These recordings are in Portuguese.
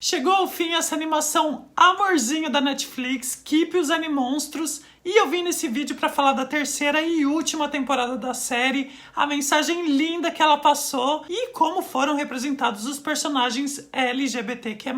Chegou ao fim essa animação amorzinho da Netflix, Keep os Animonstros, e eu vim nesse vídeo para falar da terceira e última temporada da série, a mensagem linda que ela passou e como foram representados os personagens LGBTQ+.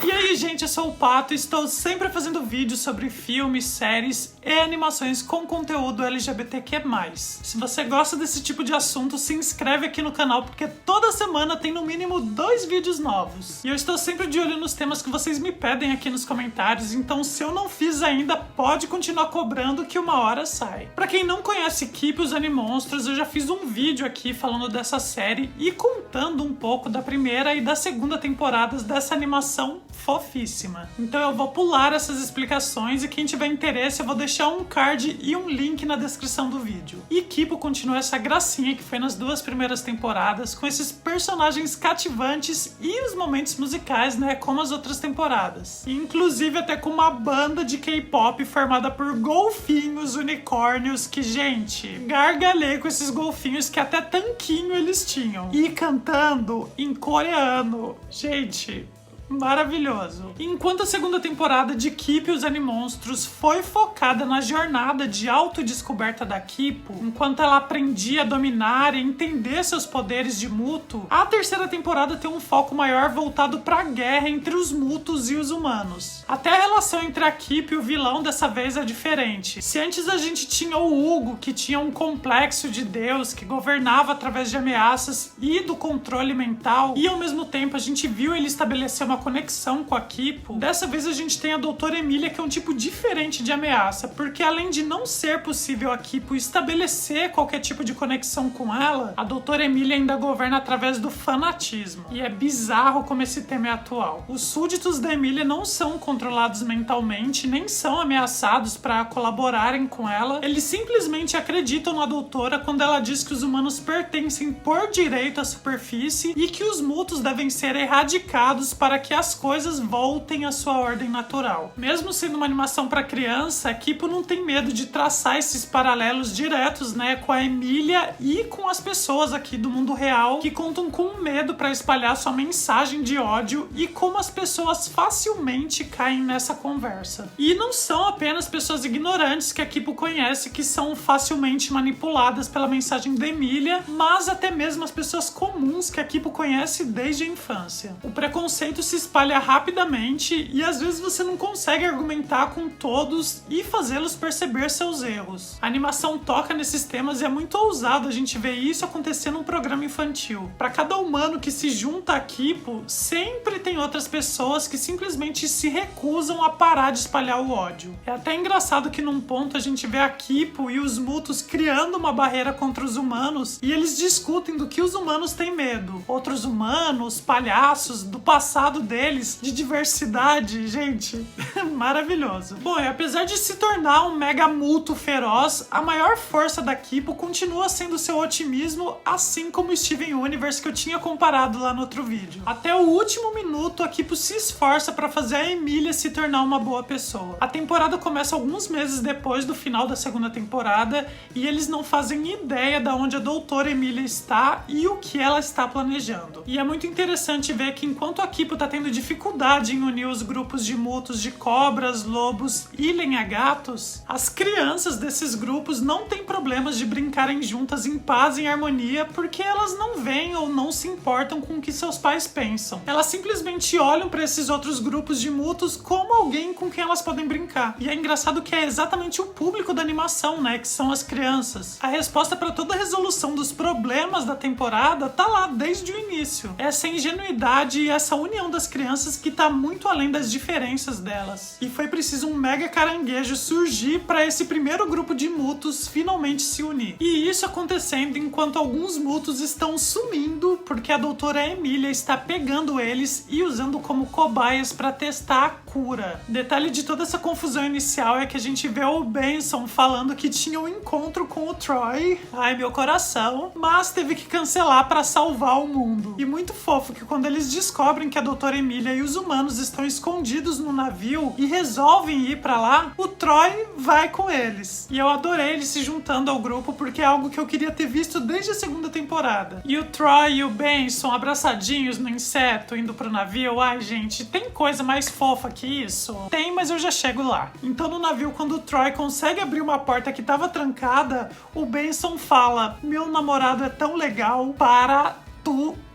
E aí, gente, eu sou o Pato e estou sempre fazendo vídeos sobre filmes, séries e animações com conteúdo LGBTQ+. Se você gosta desse tipo de assunto, se inscreve aqui no canal porque toda semana tem no mínimo 2 vídeos novos. E eu estou sempre de olho nos temas que vocês me pedem aqui nos comentários, então se eu não fiz ainda, pode continuar cobrando que uma hora sai. Pra quem não conhece Keep os Animonstros, eu já fiz um vídeo aqui falando dessa série e contando um pouco da primeira e da segunda temporadas dessa animação fofíssima. Então eu vou pular essas explicações e quem tiver interesse eu vou deixar um card e um link na descrição do vídeo. E Keep continua essa gracinha que foi nas 2 primeiras temporadas, com esses personagens cativantes e os momentos musicais, né, como as outras temporadas. E, inclusive até com uma banda de K-pop formada por golfinhos, unicórnios, que, gente, gargalhei com esses golfinhos que até tanquinho eles tinham. E cantando em coreano. Gente, maravilhoso. Enquanto a segunda temporada de Keep os Animonstros foi focada na jornada de autodescoberta da Kipo, enquanto ela aprendia a dominar e entender seus poderes de Muto, a terceira temporada tem um foco maior voltado para a guerra entre os Mutos e os humanos. Até a relação entre a Kipo e o vilão dessa vez é diferente. Se antes a gente tinha o Hugo, que tinha um complexo de Deus, que governava através de ameaças e do controle mental, e ao mesmo tempo a gente viu ele estabelecer uma conexão com a Kipo, dessa vez a gente tem a Doutora Emília, que é um tipo diferente de ameaça, porque além de não ser possível a Kipo estabelecer qualquer tipo de conexão com ela, a Doutora Emília ainda governa através do fanatismo. E é bizarro como esse tema é atual. Os súditos da Emília não são controlados mentalmente, nem são ameaçados para colaborarem com ela. Eles simplesmente acreditam na Doutora quando ela diz que os humanos pertencem por direito à superfície e que os Mutos devem ser erradicados para que as coisas voltem à sua ordem natural. Mesmo sendo uma animação para criança, a Kipo não tem medo de traçar esses paralelos diretos, né, com a Emília e com as pessoas aqui do mundo real que contam com medo para espalhar sua mensagem de ódio e como as pessoas facilmente caem nessa conversa. E não são apenas pessoas ignorantes que a Kipo conhece que são facilmente manipuladas pela mensagem da Emília, mas até mesmo as pessoas comuns que a Kipo conhece desde a infância. O preconceito se espalha rapidamente e às vezes você não consegue argumentar com todos e fazê-los perceber seus erros. A animação toca nesses temas e é muito ousado a gente ver isso acontecer num programa infantil. Para cada humano que se junta a Kipo, sempre tem outras pessoas que simplesmente se recusam a parar de espalhar o ódio. É até engraçado que num ponto a gente vê a Kipo e os Mutos criando uma barreira contra os humanos e eles discutem do que os humanos têm medo. Outros humanos, palhaços, do passado deles, de diversidade, gente, maravilhoso. Bom, e apesar de se tornar um mega Muto feroz, a maior força da Kipo continua sendo seu otimismo, assim como o Steven Universe que eu tinha comparado lá no outro vídeo. Até o último minuto, a Kipo se esforça para fazer a Emília se tornar uma boa pessoa. A temporada começa alguns meses depois do final da segunda temporada e eles não fazem ideia de onde a Doutora Emília está e o que ela está planejando. E é muito interessante ver que enquanto a Kipo tá tendo dificuldade em unir os grupos de Mutos de cobras, lobos e lenha-gatos, as crianças desses grupos não têm problemas de brincarem juntas em paz e em harmonia porque elas não veem ou não se importam com o que seus pais pensam. Elas simplesmente olham para esses outros grupos de Mutos como alguém com quem elas podem brincar. E é engraçado que é exatamente o público da animação, né, que são as crianças. A resposta para toda a resolução dos problemas da temporada tá lá desde o início. Essa ingenuidade e essa união das crianças que tá muito além das diferenças delas. E foi preciso um mega caranguejo surgir para esse primeiro grupo de Mutos finalmente se unir. E isso acontecendo enquanto alguns Mutos estão sumindo porque a Doutora Emília está pegando eles e usando como cobaias para testar a cura. Detalhe de toda essa confusão inicial é que a gente vê o Benson falando que tinha um encontro com o Troy. Ai, meu coração. Mas teve que cancelar para salvar o mundo. E muito fofo que quando eles descobrem que a Doutora doutora Emília e os humanos estão escondidos no navio e resolvem ir pra lá, o Troy vai com eles. E eu adorei ele se juntando ao grupo porque é algo que eu queria ter visto desde a segunda temporada. E o Troy e o Benson abraçadinhos no inseto indo pro navio. Ai, gente, tem coisa mais fofa que isso? Tem, mas eu já chego lá. Então no navio, quando o Troy consegue abrir uma porta que tava trancada, o Benson fala: meu namorado é tão legal para tudo.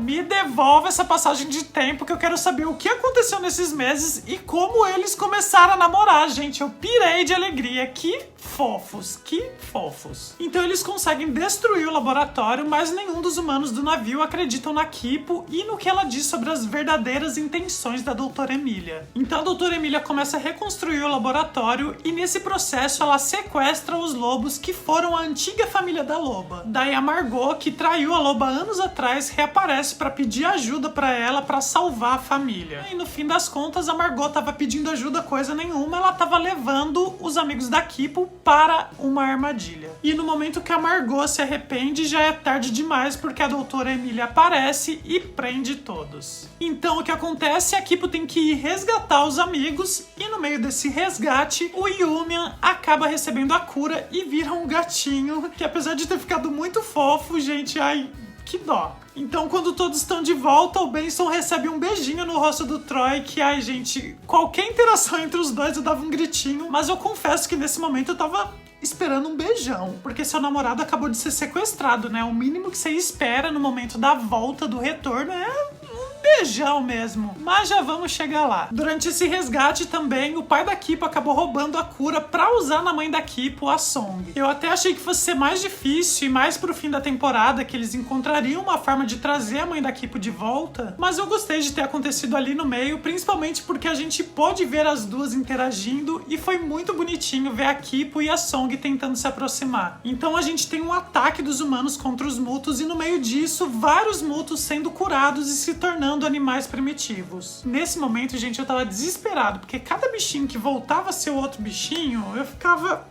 Me devolve essa passagem de tempo que eu quero saber o que aconteceu nesses meses e como eles começaram a namorar, gente. Eu pirei de alegria. Que fofos, que fofos. Então eles conseguem destruir o laboratório, mas nenhum dos humanos do navio acreditam na Kipo e no que ela diz sobre as verdadeiras intenções da doutora Emília. Então a doutora Emília começa a reconstruir o laboratório e nesse processo ela sequestra os lobos que foram a antiga família da loba. Daí a Margot, que traiu a loba anos atrás, reaparece para pedir ajuda para ela para salvar a família. E no fim das contas a Margot tava pedindo ajuda coisa nenhuma, ela tava levando os amigos da Kipo para uma armadilha. E no momento que a Margot se arrepende, já é tarde demais porque a doutora Emília aparece e prende todos. Então o que acontece é que a Kipo tem que ir resgatar os amigos e no meio desse resgate o Yumian acaba recebendo a cura e vira um gatinho que, apesar de ter ficado muito fofo, gente, ai, que dó. Então, quando todos estão de volta, o Benson recebe um beijinho no rosto do Troy, que, ai, gente, qualquer interação entre os dois eu dava um gritinho, mas eu confesso que nesse momento eu tava esperando um beijão, porque seu namorado acabou de ser sequestrado, né? O mínimo que você espera no momento da volta, do retorno, é beijão mesmo. Mas já vamos chegar lá. Durante esse resgate também, o pai da Kipo acabou roubando a cura pra usar na mãe da Kipo, a Song. Eu até achei que fosse ser mais difícil e mais pro fim da temporada que eles encontrariam uma forma de trazer a mãe da Kipo de volta, mas eu gostei de ter acontecido ali no meio, principalmente porque a gente pôde ver as duas interagindo e foi muito bonitinho ver a Kipo e a Song tentando se aproximar. Então a gente tem um ataque dos humanos contra os mutos e no meio disso, vários mutos sendo curados e se tornando animais primitivos. Nesse momento, gente, eu tava desesperado, porque cada bichinho que voltava a ser outro bichinho, eu ficava...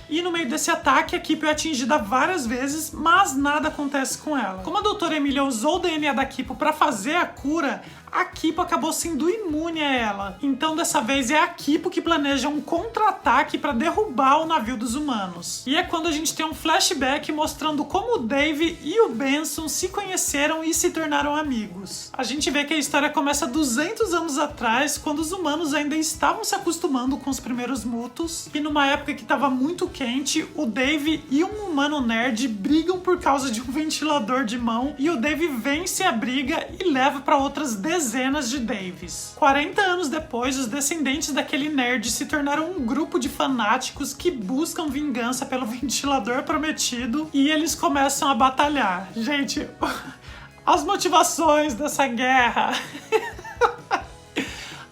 E no meio desse ataque, a Kipo é atingida várias vezes, mas nada acontece com ela. Como a doutora Emília usou o DNA da Kipo pra fazer a cura, a Kipo acabou sendo imune a ela. Então dessa vez é a Kipo que planeja um contra-ataque para derrubar o navio dos humanos. E é quando a gente tem um flashback mostrando como o Dave e o Benson se conheceram e se tornaram amigos. A gente vê que a história começa 200 anos atrás, quando os humanos ainda estavam se acostumando com os primeiros mutos, e numa época que estava muito quente, o Dave e um humano nerd brigam por causa de um ventilador de mão, e o Dave vence a briga e leva para outras dezenas de Daves. 40 anos depois, os descendentes daquele nerd se tornaram um grupo de fanáticos que buscam vingança pelo ventilador prometido e eles começam a batalhar. Gente, as motivações dessa guerra...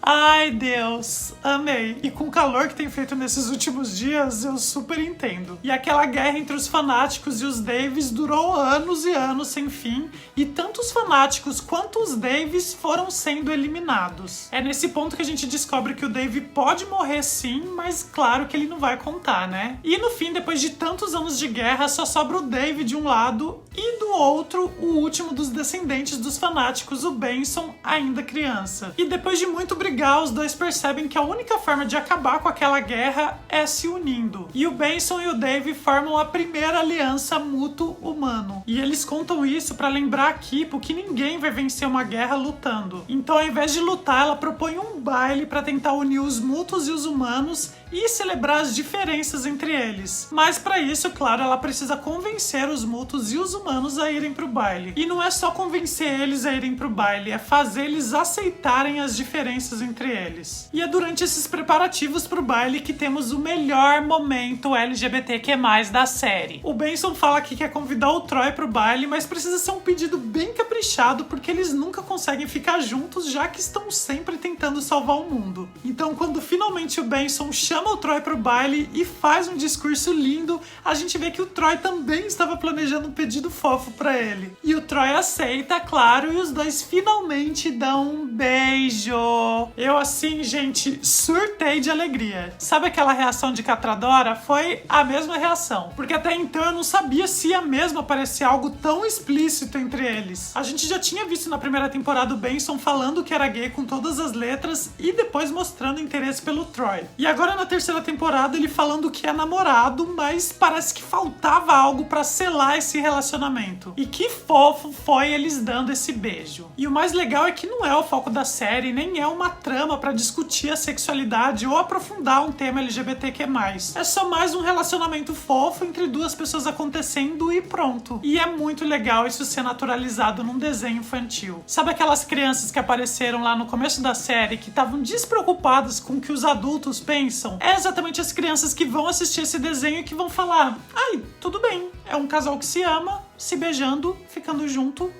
Ai, Deus, amei. E com o calor que tem feito nesses últimos dias, eu super entendo. E aquela guerra entre os fanáticos e os Daves durou anos e anos sem fim, e tanto os fanáticos quanto os Daves foram sendo eliminados. É nesse ponto que a gente descobre que o Dave pode morrer sim, mas claro que ele não vai contar, né? E no fim, depois de tantos anos de guerra, só sobra o Dave de um lado e do outro, o último dos descendentes dos fanáticos, o Benson, ainda criança. E depois de muito brigar, os dois percebem que a única forma de acabar com aquela guerra é se unindo. E o Benson e o Dave formam a primeira aliança mútuo-humano. E eles contam isso para lembrar a Kipo que ninguém vai vencer uma guerra lutando. Então, ao invés de lutar, ela propõe um baile para tentar unir os mútuos e os humanos e celebrar as diferenças entre eles. Mas para isso, claro, ela precisa convencer os mútuos e os humanos a irem pro baile. E não é só convencer eles a irem pro baile, é fazer eles aceitarem as diferenças entre eles. E é durante esses preparativos pro baile que temos o melhor momento LGBTQ+, da série. O Benson fala que quer convidar o Troy pro baile, mas precisa ser um pedido bem caprichado, porque eles nunca conseguem ficar juntos, já que estão sempre tentando salvar o mundo. Então, quando finalmente o Benson chama o Troy pro baile e faz um discurso lindo, a gente vê que o Troy também estava planejando um pedido fofo pra ele. E o Troy aceita, claro, e os dois finalmente dão um beijo. Eu assim, gente, surtei de alegria. Sabe aquela reação de Catradora? Foi a mesma reação, porque até então eu não sabia se ia mesmo aparecer algo tão explícito entre eles. A gente já tinha visto na primeira temporada o Benson falando que era gay com todas as letras e depois mostrando interesse pelo Troy. E agora na terceira temporada ele falando que é namorado, mas parece que faltava algo pra selar esse relacionamento. E que fofo foi eles dando esse beijo. E o mais legal é que não é o foco da série, nem é uma trama pra discutir a sexualidade ou aprofundar um tema LGBTQ+. É só mais um relacionamento fofo entre duas pessoas acontecendo e pronto. E é muito legal isso ser naturalizado num desenho infantil. Sabe aquelas crianças que apareceram lá no começo da série que estavam despreocupadas com o que os adultos pensam? É exatamente as crianças que vão assistir esse desenho e que vão falar: ai, tudo bem, é um casal que se ama, se beijando, ficando junto.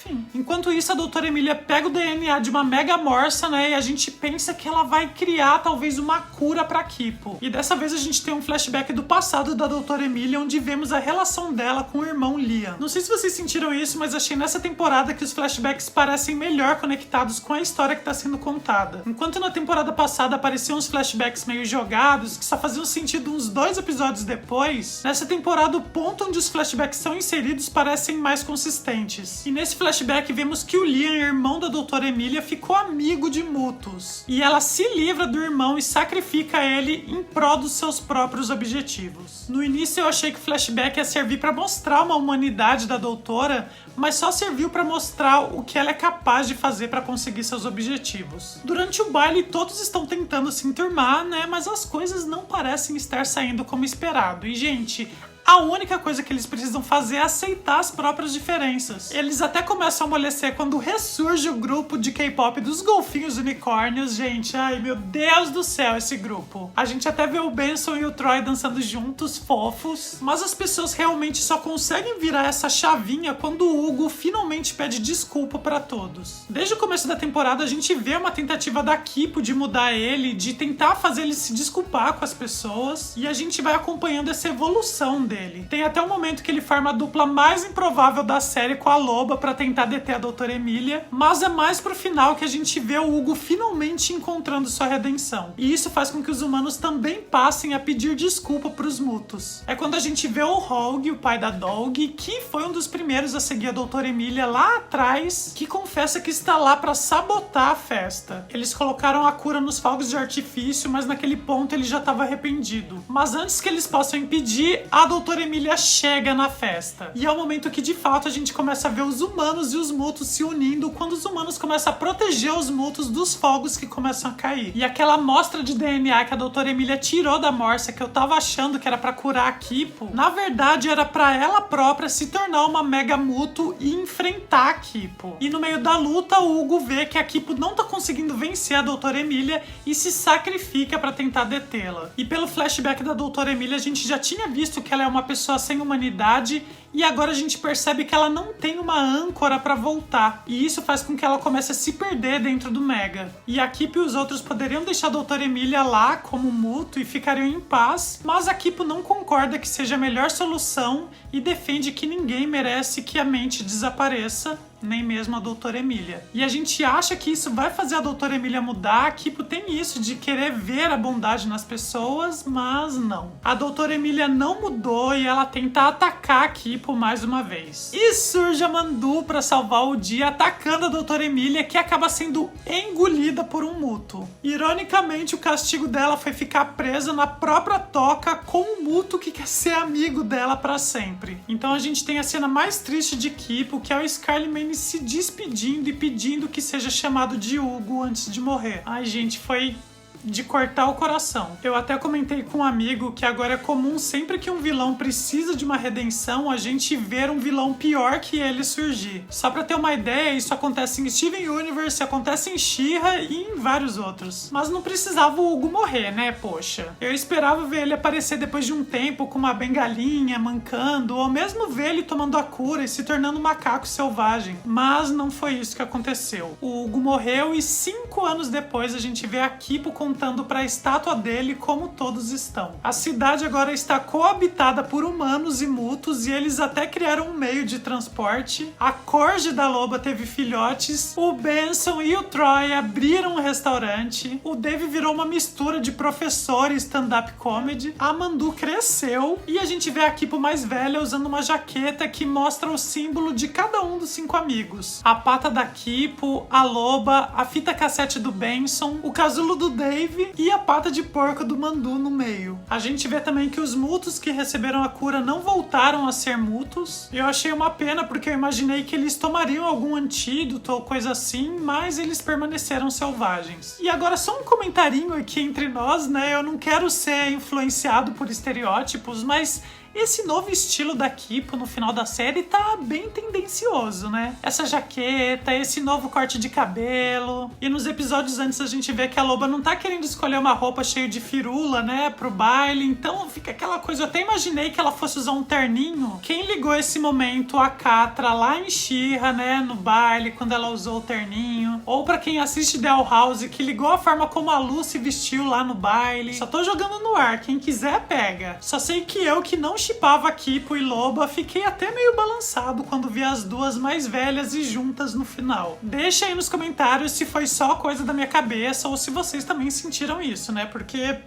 Enfim. Enquanto isso, a doutora Emília pega o DNA de uma mega morsa, né? E a gente pensa que ela vai criar talvez uma cura pra Kipo. E dessa vez a gente tem um flashback do passado da doutora Emília, onde vemos a relação dela com o irmão Liam. Não sei se vocês sentiram isso, mas achei nessa temporada que os flashbacks parecem melhor conectados com a história que tá sendo contada. Enquanto na temporada passada apareciam uns flashbacks meio jogados, que só faziam sentido uns 2 episódios depois, nessa temporada o ponto onde os flashbacks são inseridos parecem mais consistentes. E nesse flashback vemos que o Liam, irmão da doutora Emília, ficou amigo de Mutus. E ela se livra do irmão e sacrifica ele em prol dos seus próprios objetivos. No início eu achei que o flashback ia servir para mostrar uma humanidade da doutora, mas só serviu para mostrar o que ela é capaz de fazer para conseguir seus objetivos. Durante o baile todos estão tentando se enturmar, né? Mas as coisas não parecem estar saindo como esperado. E gente, a única coisa que eles precisam fazer é aceitar as próprias diferenças. Eles até começam a amolecer quando ressurge o grupo de K-pop dos golfinhos unicórnios, gente. Ai, meu Deus do céu, esse grupo. A gente até vê o Benson e o Troy dançando juntos, fofos. Mas as pessoas realmente só conseguem virar essa chavinha quando o Hugo finalmente pede desculpa pra todos. Desde o começo da temporada, a gente vê uma tentativa da Kipo de mudar ele, de tentar fazer ele se desculpar com as pessoas. E a gente vai acompanhando essa evolução dele. Tem até um momento que ele forma a dupla mais improvável da série com a Loba pra tentar deter a doutora Emília, mas é mais pro final que a gente vê o Hugo finalmente encontrando sua redenção. E isso faz com que os humanos também passem a pedir desculpa pros Mutus. É quando a gente vê o Holg, o pai da Dog, que foi um dos primeiros a seguir a doutora Emília lá atrás, que confessa que está lá pra sabotar a festa. Eles colocaram a cura nos fogos de artifício, mas naquele ponto ele já estava arrependido. Mas antes que eles possam impedir, a doutora Emília chega na festa. E é o momento que de fato a gente começa a ver os humanos e os Mutus se unindo, quando os humanos começam a proteger os Mutus dos fogos que começam a cair. E aquela amostra de DNA que a doutora Emília tirou da morsa, que eu tava achando que era pra curar a Kipo, na verdade era pra ela própria se tornar uma mega Mutu e enfrentar a Kipo. E no meio da luta, o Hugo vê que a Kipo não tá conseguindo vencer a doutora Emília e se sacrifica pra tentar detê-la. E pelo flashback da doutora Emília, a gente já tinha visto que ela é uma pessoa sem humanidade e agora a gente percebe que ela não tem uma âncora pra voltar. E isso faz com que ela comece a se perder dentro do Mega. E a Kipo e os outros poderiam deixar a doutora Emília lá como Mutu e ficariam em paz, mas a Kipo não concorda que seja a melhor solução e defende que ninguém merece que a mente desapareça, nem mesmo a doutora Emília. E a gente acha que isso vai fazer a doutora Emília mudar. A Kipo tem isso de querer ver a bondade nas pessoas, mas não. A doutora Emília não mudou e ela tenta atacar a Kipo mais uma vez. E surge a Mandu pra salvar o dia, atacando a doutora Emília, que acaba sendo engolida por um Mutu. Ironicamente, o castigo dela foi ficar presa na própria toca com um Mutu que quer ser amigo dela pra sempre. Então a gente tem a cena mais triste de Kipo, que é o Scarlet Man se despedindo e pedindo que seja chamado de Hugo antes de morrer. Ai, gente, foi de cortar o coração. Eu até comentei com um amigo que agora é comum, sempre que um vilão precisa de uma redenção, a gente ver um vilão pior que ele surgir. Só pra ter uma ideia, isso acontece em Steven Universe, acontece em She-Ra e em vários outros. Mas não precisava o Hugo morrer, né? Poxa. Eu esperava ver ele aparecer depois de um tempo com uma bengalinha, mancando, ou mesmo ver ele tomando a cura e se tornando um macaco selvagem. Mas não foi isso que aconteceu. O Hugo morreu e 5 anos depois a gente vê a Kipo com apontando para a estátua dele como todos estão. A cidade agora está coabitada por humanos e mutos e eles até criaram um meio de transporte. A corgi da loba teve filhotes, o Benson e o Troy abriram um restaurante, o Dave virou uma mistura de professor e stand-up comedy, a Mandu cresceu e a gente vê a Kipo mais velha usando uma jaqueta que mostra o símbolo de cada um dos 5 amigos. A pata da Kipo, a loba, a fita cassete do Benson, o casulo do Dave e a pata de porco do Mandu no meio. A gente vê também que os mutos que receberam a cura não voltaram a ser mutos. Eu achei uma pena porque eu imaginei que eles tomariam algum antídoto ou coisa assim, mas eles permaneceram selvagens. E agora só um comentarinho aqui entre nós, né? Eu não quero ser influenciado por estereótipos, mas esse novo estilo da Kipo no final da série tá bem tendencioso, né? Essa jaqueta, esse novo corte de cabelo. E nos episódios antes a gente vê que a loba não tá querendo escolher uma roupa cheia de firula, né? Pro baile. Então fica aquela coisa. Eu até imaginei que ela fosse usar um terninho. Quem ligou esse momento a Catra lá em She-Ra, né? No baile, quando ela usou o terninho. Ou pra quem assiste The House, que ligou a forma como a Lu se vestiu lá no baile. Só tô jogando no ar. Quem quiser, pega. Só sei que eu, que não shippava Kipo e Loba, fiquei até meio balançado quando vi as duas mais velhas e juntas no final. Deixa aí nos comentários se foi só coisa da minha cabeça ou se vocês também sentiram isso, né? Porque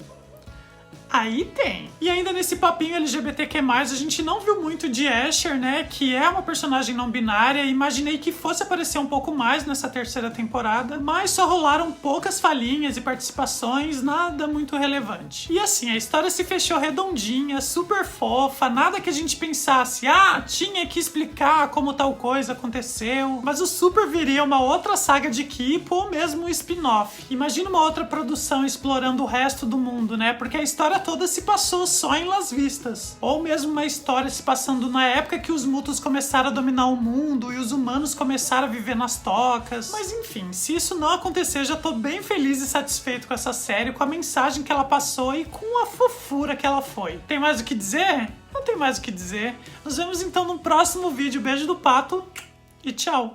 aí tem. E ainda nesse papinho LGBTQ+, a gente não viu muito de Asher, né? Que é uma personagem não binária. Imaginei que fosse aparecer um pouco mais nessa terceira temporada, mas só rolaram poucas falinhas e participações, nada muito relevante. E assim, a história se fechou redondinha, super fofa, nada que a gente pensasse, tinha que explicar como tal coisa aconteceu, mas o super viria uma outra saga de Kipo ou mesmo um spin-off. Imagina uma outra produção explorando o resto do mundo, né? Porque a história toda se passou só em Las Vistas. Ou mesmo uma história se passando na época que os mutos começaram a dominar o mundo e os humanos começaram a viver nas tocas. Mas enfim, se isso não acontecer, já tô bem feliz e satisfeito com essa série, com a mensagem que ela passou e com a fofura que ela foi. Tem mais o que dizer? Não tem mais o que dizer. Nos vemos então no próximo vídeo. Beijo do Pato e tchau!